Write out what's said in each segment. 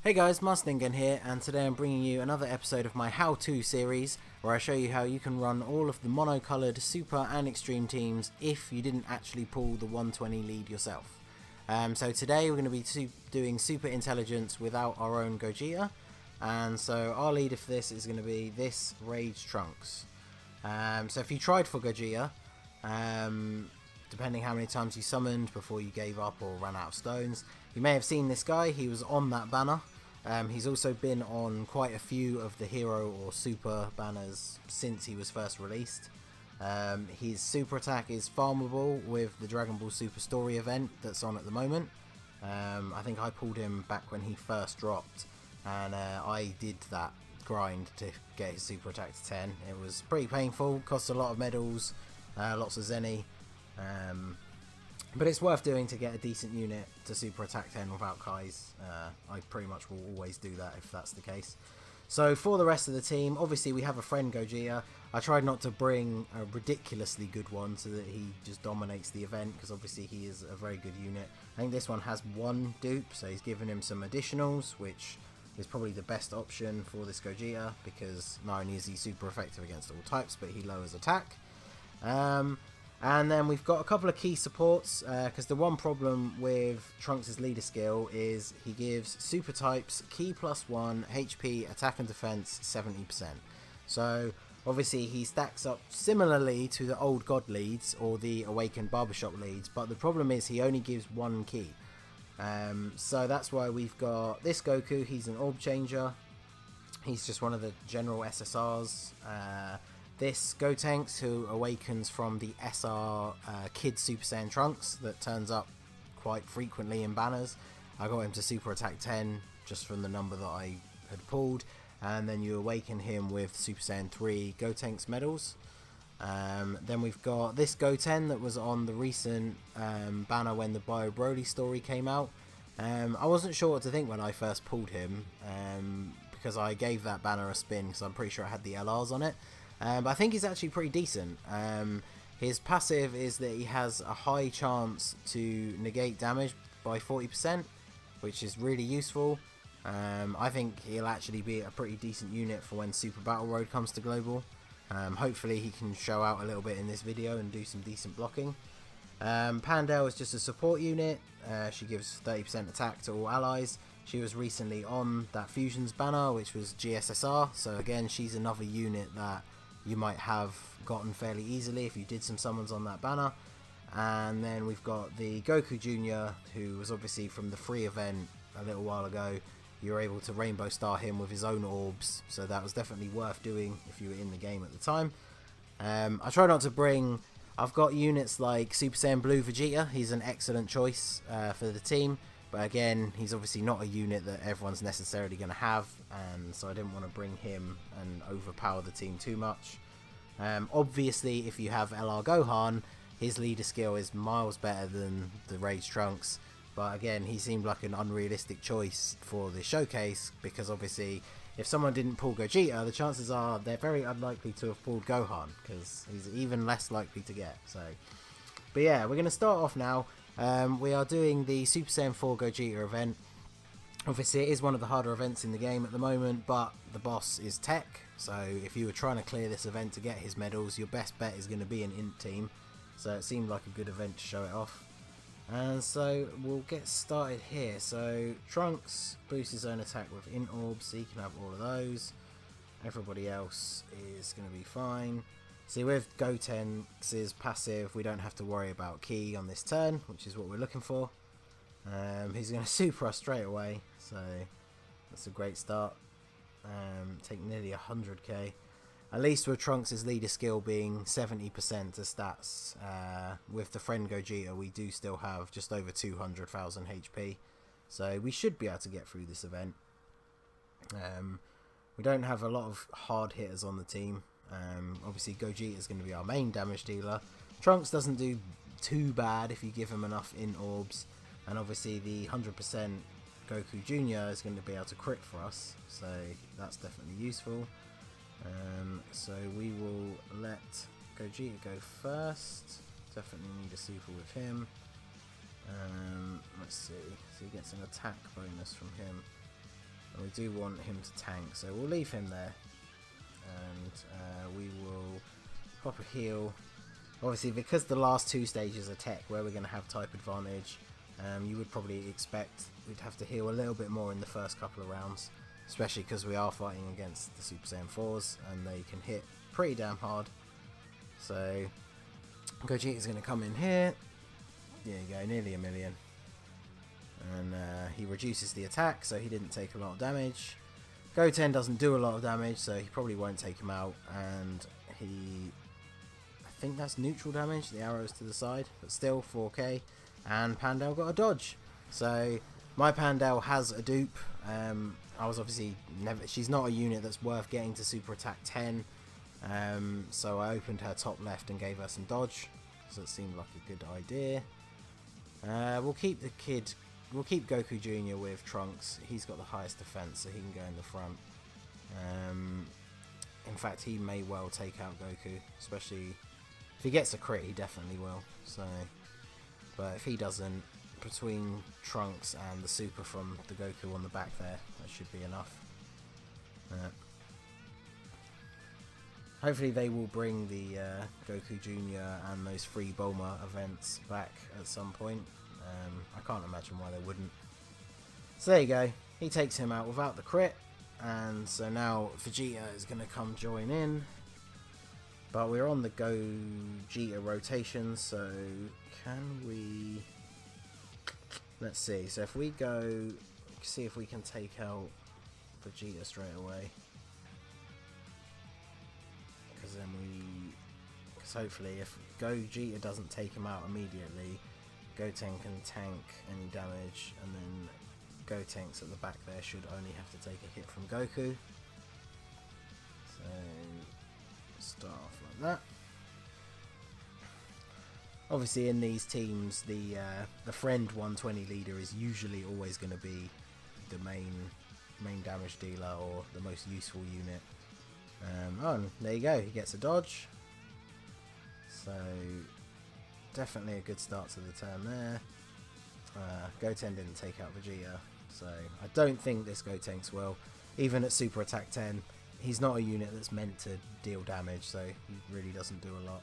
Hey guys, Mustingen here, and today I'm bringing you another episode of my how-to series where I show you how you can run all of the mono-coloured super and extreme teams if you didn't actually pull the 120 lead yourself. So today we're going to be doing super intelligence without our own Gogeta, and so our leader for this is going to be this Rage Trunks. So if you tried for Gogeta, depending how many times you summoned before you gave up or ran out of stones, you may have seen this guy. He was on that banner. He's also been on quite a few of the hero or super banners since he was first released. His super attack is farmable with the Dragon Ball Super Story event that's on at the moment. I think I pulled him back when he first dropped, and I did that grind to get his super attack to 10. It was pretty painful, cost a lot of medals, lots of Zenny. But it's worth doing to get a decent unit to super attack 10 without Kais. I pretty much will always do that if that's the case. So for the rest of the team, obviously we have a friend Gogeta. I tried not to bring a ridiculously good one so that he just dominates the event, because obviously he is a very good unit. I think this one has one dupe, so he's given him some additionals, which is probably the best option for this Gogeta, because not only is he super effective against all types, but he lowers attack. And then we've got a couple of key supports, because the one problem with Trunks' leader skill is he gives super types key +1, HP, attack and defense 70%. So obviously he stacks up similarly to the old god leads or the awakened barbershop leads, but the problem is he only gives one key. So that's why we've got this Goku. He's an orb changer. He's just one of the general SSRs. This Gotenks, who awakens from the SR Kid Super Saiyan Trunks that turns up quite frequently in banners. I got him to super attack 10 just from the number that I had pulled, and then you awaken him with Super Saiyan 3 Gotenks medals. Then we've got this Goten that was on the recent banner when the Bio Broly story came out. I wasn't sure what to think when I first pulled him, because I gave that banner a spin because I'm pretty sure I had the LRs on it. But I think he's actually pretty decent. His passive is that he has a high chance to negate damage by 40%, which is really useful. I think he'll actually be a pretty decent unit for when Super Battle Road comes to Global. Hopefully he can show out a little bit in this video and do some decent blocking. Pandel is just a support unit. She gives 30% attack to all allies. She was recently on that Fusions banner, which was GSSR, so again she's another unit that you might have gotten fairly easily if you did some summons on that banner. And then we've got the Goku Jr., who was obviously from the free event a little while ago. You were able to Rainbow Star him with his own orbs, so that was definitely worth doing if you were in the game at the time. I try not to bring... I've got units like Super Saiyan Blue Vegeta. He's an excellent choice for the team, but again, he's obviously not a unit that everyone's necessarily going to have, and so I didn't want to bring him and overpower the team too much. Obviously, if you have LR Gohan, his leader skill is miles better than the Rage Trunks, but again, he seemed like an unrealistic choice for the showcase, because obviously, if someone didn't pull Gogeta, the chances are they're very unlikely to have pulled Gohan, because he's even less likely to get. So, but yeah, we're going to start off now. We are doing the Super Saiyan 4 Gogeta event. Obviously it is one of the harder events in the game at the moment, but the boss is Tech, so if you were trying to clear this event to get his medals, your best bet is going to be an INT team, so it seemed like a good event to show it off. And so we'll get started here. So Trunks boosts his own attack with INT orbs, so he can have all of those. Everybody else is going to be fine. See, with Gotenks' passive, we don't have to worry about Ki on this turn, which is what we're looking for. He's going to super us straight away, so that's a great start. Take nearly 100k. At least with Trunks' leader skill being 70% to stats, with the friend Gogeta we do still have just over 200,000 HP, so we should be able to get through this event. We don't have a lot of hard hitters on the team. Obviously Gogeta is going to be our main damage dealer. Trunks doesn't do too bad if you give him enough INT orbs, and obviously the 100% Goku Jr. is going to be able to crit for us, so that's definitely useful. So we will let Gogeta go first. Definitely need a super with him. Let's see, so he gets an attack bonus from him. And we do want him to tank, so we'll leave him there. And we will pop a heal. Obviously, because the last two stages are tech, where we're going to have type advantage, you would probably expect we'd have to heal a little bit more in the first couple of rounds, especially because we are fighting against the Super Saiyan 4s, and they can hit pretty damn hard. So, Gogeta's going to come in here. There you go, nearly a million. And he reduces the attack, so he didn't take a lot of damage. Goten doesn't do a lot of damage, so he probably won't take him out. And I think that's neutral damage, the arrows to the side, but still 4k. And Pandal got a dodge. So my Pandal has a dupe. I was obviously she's not a unit that's worth getting to super attack 10. So I opened her top left and gave her some dodge. So it seemed like a good idea. We'll keep Goku Jr. with Trunks. He's got the highest defense, so he can go in the front. In fact, he may well take out Goku, especially if he gets a crit. He definitely will. So, but if he doesn't, between Trunks and the super from the Goku on the back there, that should be enough. Hopefully they will bring the Goku Jr. and those free Bulma events back at some point. I can't imagine why they wouldn't. So there you go. He takes him out without the crit. And so now Vegeta is going to come join in. But we're on the Gogeta rotation, so can we... Let's see. So if we go... See if we can take out Vegeta straight away. Because then we... Because hopefully if Gogeta doesn't take him out immediately, Goten can tank any damage, and then Gotenks at the back there should only have to take a hit from Goku. So start off like that. Obviously in these teams the friend 120 leader is usually always going to be the main damage dealer or the most useful unit. Oh, and there you go, he gets a dodge. So definitely a good start to the turn there. Goten didn't take out Vegeta, so I don't think this Gotenks will. Even at Super Attack 10, he's not a unit that's meant to deal damage, so he really doesn't do a lot.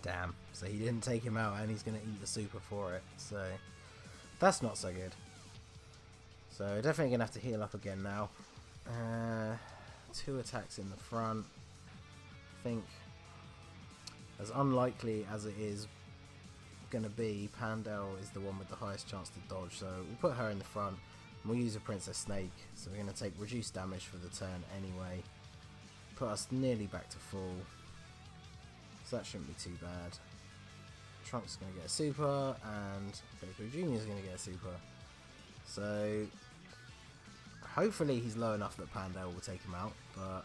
Damn, so he didn't take him out and he's going to eat the super for it, so that's not so good. So definitely going to have to heal up again now. 2 attacks in the front. I think, as unlikely as it is going to be, Pandal is the one with the highest chance to dodge, so we'll put her in the front and we'll use a Princess Snake, so we're going to take reduced damage for the turn anyway, put us nearly back to full, so that shouldn't be too bad. Trunks is going to get a super and Goku Jr. is going to get a super, so hopefully he's low enough that Pandal will take him out, but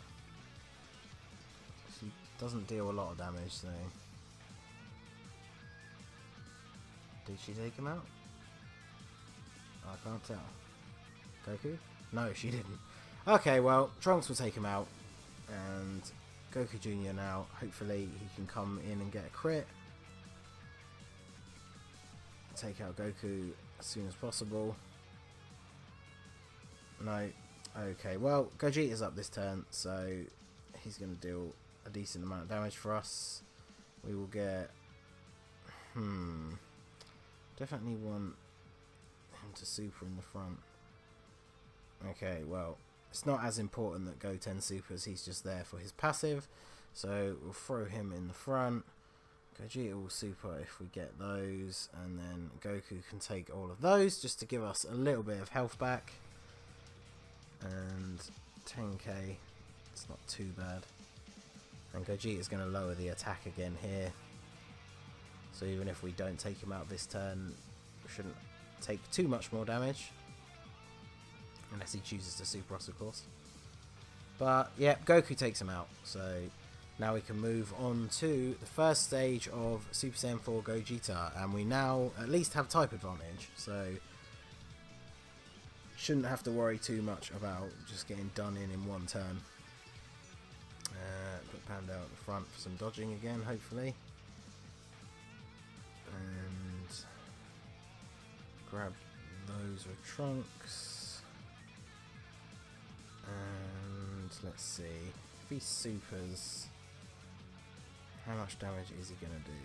she doesn't deal a lot of damage, so... Did she take him out? I can't tell. Goku? No, she didn't. Okay, well, Trunks will take him out, and Goku Jr. now, hopefully he can come in and get a crit. Take out Goku as soon as possible. No. Okay, well, Gogeta's up this turn, so he's going to deal a decent amount of damage for us. We will get... Definitely want him to super in the front. Okay, well, it's not as important that Goten supers, he's just there for his passive. So we'll throw him in the front. Gogeta will super if we get those, and then Goku can take all of those just to give us a little bit of health back. And 10k, it's not too bad. And Gogeta is going to lower the attack again here. So even if we don't take him out this turn, we shouldn't take too much more damage. Unless he chooses to super us, of course. But yeah, Goku takes him out. So now we can move on to the first stage of Super Saiyan 4 Gogeta. And we now at least have type advantage. So shouldn't have to worry too much about just getting done in one turn. Put Panda out the front for some dodging again, hopefully. And grab those with Trunks. And let's see. If he supers, how much damage is he going to do?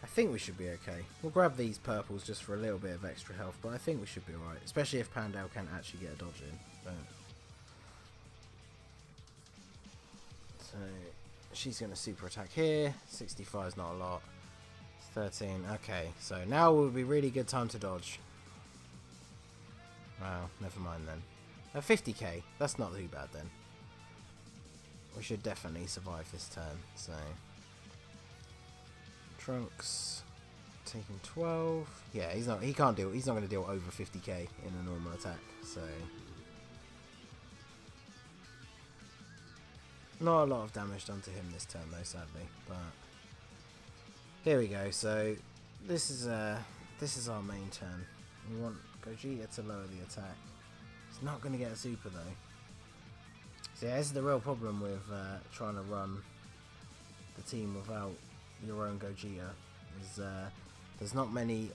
I think we should be okay. We'll grab these purples just for a little bit of extra health, but I think we should be alright. Especially if Pandal can't actually get a dodge in. So, she's going to super attack here. 65 is not a lot. 13. Okay, so now will be really good time to dodge. Wow, never mind then. 50k. That's not too bad then. We should definitely survive this turn. So, Trunks taking 12. Yeah, he's not going to deal over 50k in a normal attack. So, not a lot of damage done to him this turn though, sadly. But here we go. So this is our main turn. We want Gogeta to lower the attack. He's not going to get a super though. So yeah, this is the real problem with trying to run the team without your own Gogeta. Is there's not many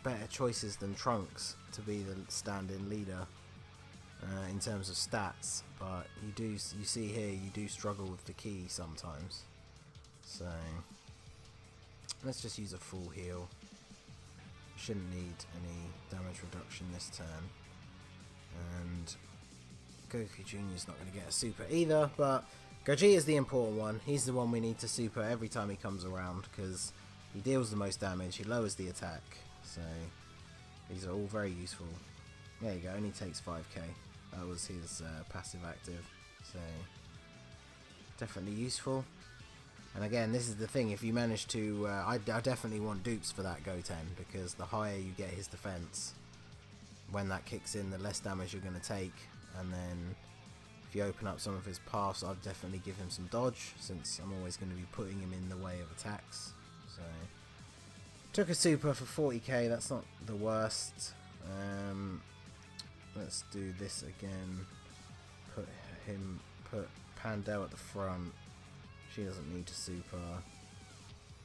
better choices than Trunks to be the stand-in leader in terms of stats, but you see here you do struggle with the key sometimes. So let's just use a full heal. Shouldn't need any damage reduction this turn. And Goku Jr. is not going to get a super either, but Gogeta is the important one. He's the one we need to super every time he comes around because he deals the most damage, he lowers the attack, so these are all very useful. There you go, only takes 5k. That was his passive active, so definitely useful. And again, this is the thing, if you manage to, I definitely want dupes for that Goten, because the higher you get his defense, when that kicks in, the less damage you're going to take. And then if you open up some of his paths, I'd definitely give him some dodge, since I'm always going to be putting him in the way of attacks. So took a super for 40k, that's not the worst. Let's do this again. Put Pandel at the front. She doesn't need to super.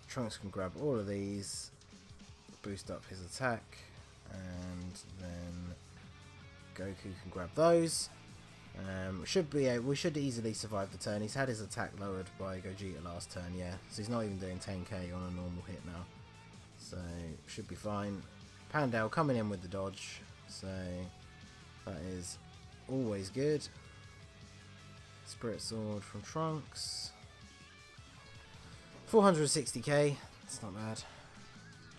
Trunks can grab all of these, boost up his attack, and then Goku can grab those. We should easily survive the turn. He's had his attack lowered by Gogeta last turn, yeah. So he's not even doing 10k on a normal hit now. So should be fine. Pandal coming in with the dodge, so that is always good. Spirit Sword from Trunks. 460k, that's not bad.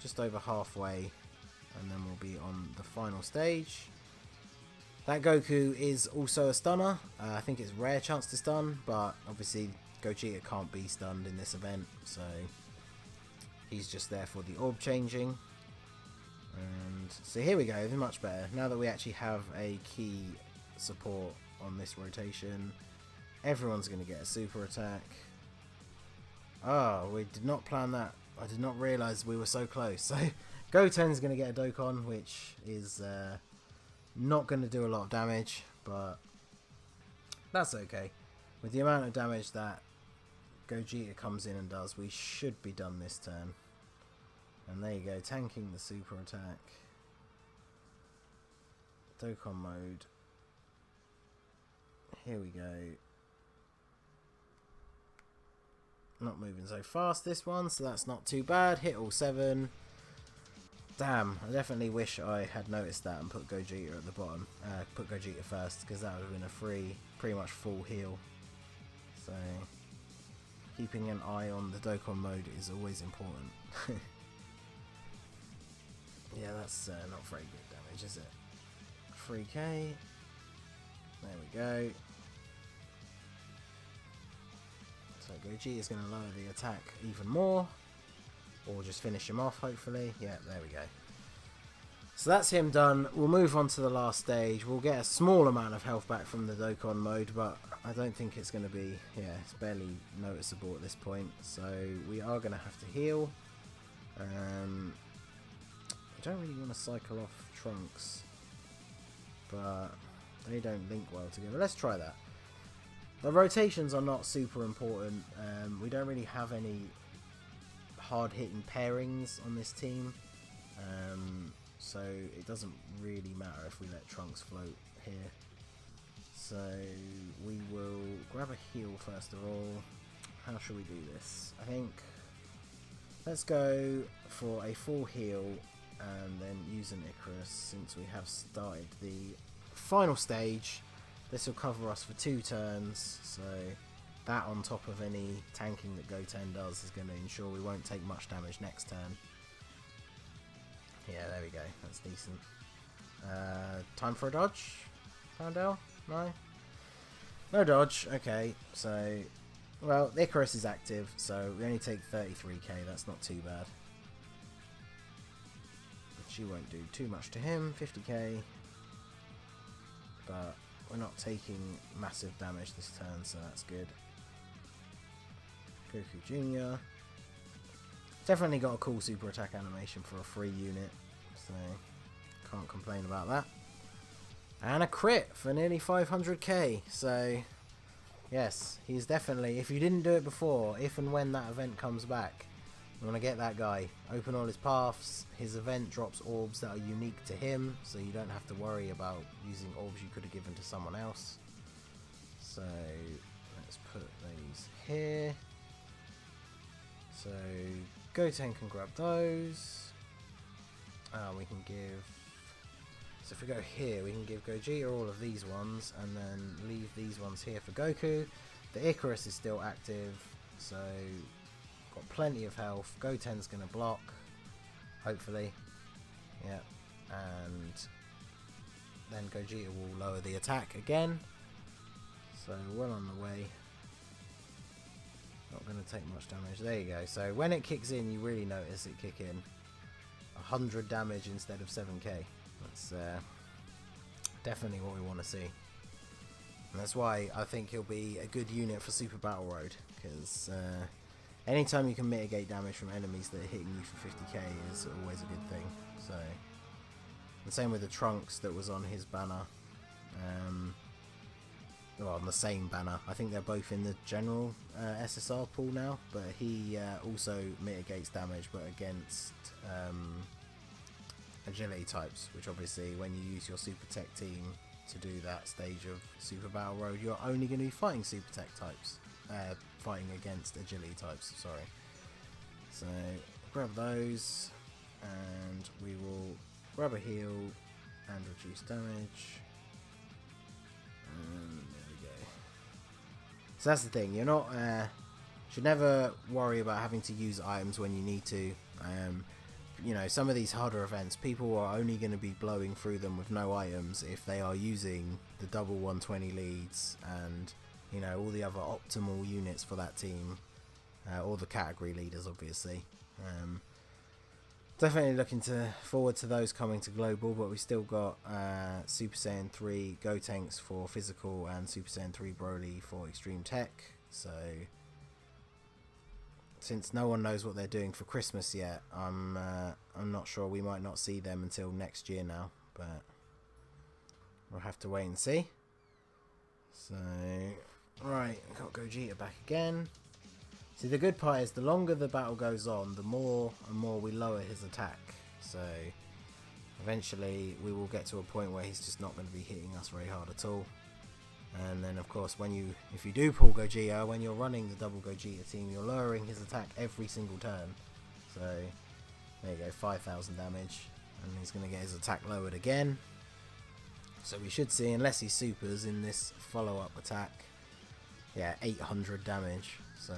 Just over halfway, and then we'll be on the final stage. That Goku is also a stunner. I think it's rare chance to stun, but obviously Gogeta can't be stunned in this event, so he's just there for the orb changing. And so here we go, much better. Now that we actually have a key support on this rotation, everyone's going to get a super attack. Oh, we did not plan that. I did not realise we were so close. So Goten's going to get a Dokkan, which is not going to do a lot of damage, but that's okay. With the amount of damage that Gogeta comes in and does, we should be done this turn. And there you go, tanking the super attack. Dokkan mode. Here we go. Not moving so fast this one, so that's not too bad. Hit all 7. Damn, I definitely wish I had noticed that and put Gogeta at the bottom. Put Gogeta first, because that would have been a pretty much full heal. So keeping an eye on the Dokkan mode is always important. Yeah, that's not very good damage, is it? 3k. There we go. So Gogeta is going to lower the attack even more. Or just finish him off, hopefully. Yeah, there we go. So that's him done. We'll move on to the last stage. We'll get a small amount of health back from the Dokkan mode, but I don't think it's going to be... Yeah, it's barely noticeable at this point. So we are going to have to heal. I don't really want to cycle off Trunks, but they don't link well together. Let's try that. The rotations are not super important. We don't really have any hard-hitting pairings on this team, so it doesn't really matter if we let Trunks float here. So we will grab a heal first of all. How shall we do this? I think let's go for a full heal and then use an Icarus since we have started the final stage. This will cover us for 2 turns, so that on top of any tanking that Goten does is going to ensure we won't take much damage next turn. Yeah, there we go, that's decent. Time for a dodge? Poundell? No? No dodge, okay, so, well, the Icarus is active, so we only take 33k, that's not too bad. She won't do too much to him, 50k, but we're not taking massive damage this turn, so that's good. Goku Jr. Definitely got a cool super attack animation for a free unit, so can't complain about that. And a crit for nearly 500k, so yes, he's definitely, if you didn't do it before, if and when that event comes back, you want to get that guy. Open all his paths, his event drops orbs that are unique to him, so you don't have to worry about using orbs you could have given to someone else. So let's put these here. So Goten can grab those. We can give, so if we go here, we can give Gogeta all of these ones and then leave these ones here for Goku. The Icarus is still active, so got plenty of health. Goten's going to block, hopefully. Yeah, and then Gogeta will lower the attack again. So well on the way. Not going to take much damage. There you go. So when it kicks in, you really notice it kick in. 100 damage instead of 7k. That's definitely what we want to see. And that's why I think he'll be a good unit for Super Battle Road, because anytime you can mitigate damage from enemies that are hitting you for 50k is always a good thing. So, the same with the Trunks that was on his banner. Well, on the same banner. I think they're both in the general SSR pool now, but he also mitigates damage, but against agility types, which obviously when you use your Super Tech team to do that stage of Super Battle Road, you're only going to be fighting Super Tech types. Fighting against agility types, sorry. So grab those and we will grab a heal and reduce damage, and there we go. So that's the thing, you're not should never worry about having to use items when you need to. You know, some of these harder events, people are only going to be blowing through them with no items if they are using the double 120 leads and, you know, all the other optimal units for that team, or the category leaders, obviously. Definitely looking forward to those coming to global, but we still got Super Saiyan 3 Gotenks for physical and Super Saiyan 3 Broly for extreme tech. So since no one knows what they're doing for Christmas yet, I'm not sure. We might not see them until next year now, but we'll have to wait and see. So right, we've got Gogeta back again. See, the good part is the longer the battle goes on, the more and more we lower his attack. So eventually we will get to a point where he's just not going to be hitting us very hard at all. And then of course if you do pull Gogeta, when you're running the double Gogeta team, you're lowering his attack every single turn. So there you go, 5,000 damage, and he's going to get his attack lowered again. So we should see, unless he supers in this follow-up attack, yeah, 800 damage. So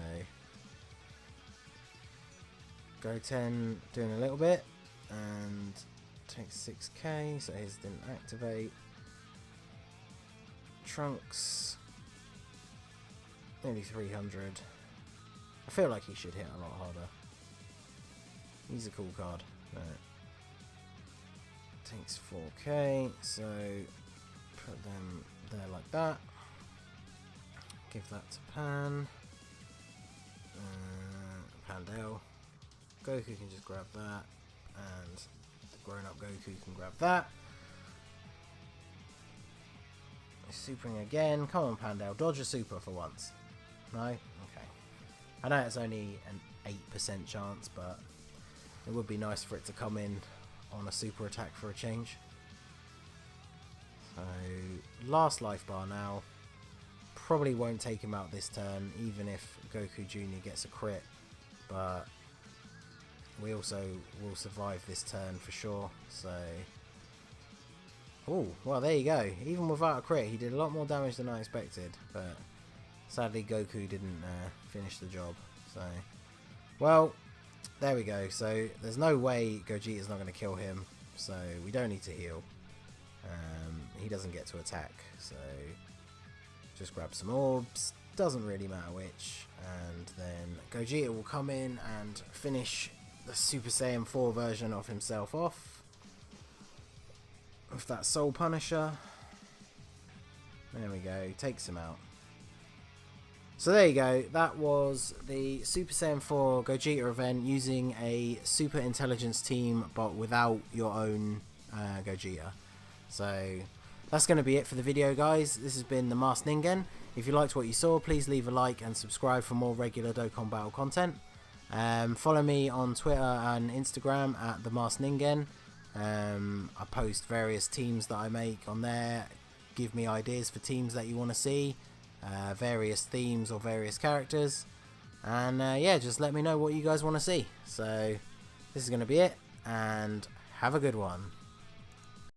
Goten doing a little bit and takes 6k, so his didn't activate. Trunks nearly 300. I feel like he should hit a lot harder. He's a cool card. Right. Takes 4k, so put them there like that. Give that to Pan. Pandale. Goku can just grab that, and the grown-up Goku can grab that. Supering again. Come on, Pandale. Dodge a super for once. No? Okay. I know it's only an 8% chance, but it would be nice for it to come in on a super attack for a change. So So, last life bar now. Probably won't take him out this turn, even if Goku Jr. gets a crit. But we also will survive this turn for sure. So, oh, well, there you go. Even without a crit, he did a lot more damage than I expected. But sadly, Goku didn't finish the job. So, well, there we go. So, there's no way Gogeta's not going to kill him. So, we don't need to heal. He doesn't get to attack. So, just grab some orbs. Doesn't really matter which. And then Gogeta will come in and finish the Super Saiyan 4 version of himself off with that Soul Punisher. There we go. Takes him out. So there you go, that was the Super Saiyan 4 Gogeta event using a Super Intelligence team but without your own Gogeta. So that's going to be it for the video, guys. This has been the Masked Ningen. If you liked what you saw, please leave a like and subscribe for more regular Dokkan Battle content. Follow me on Twitter and Instagram at the Masked Ningen. I post various teams that I make on there. Give me ideas for teams that you want to see. Various themes or various characters, and yeah, just let me know what you guys want to see. So this is going to be it, and have a good one.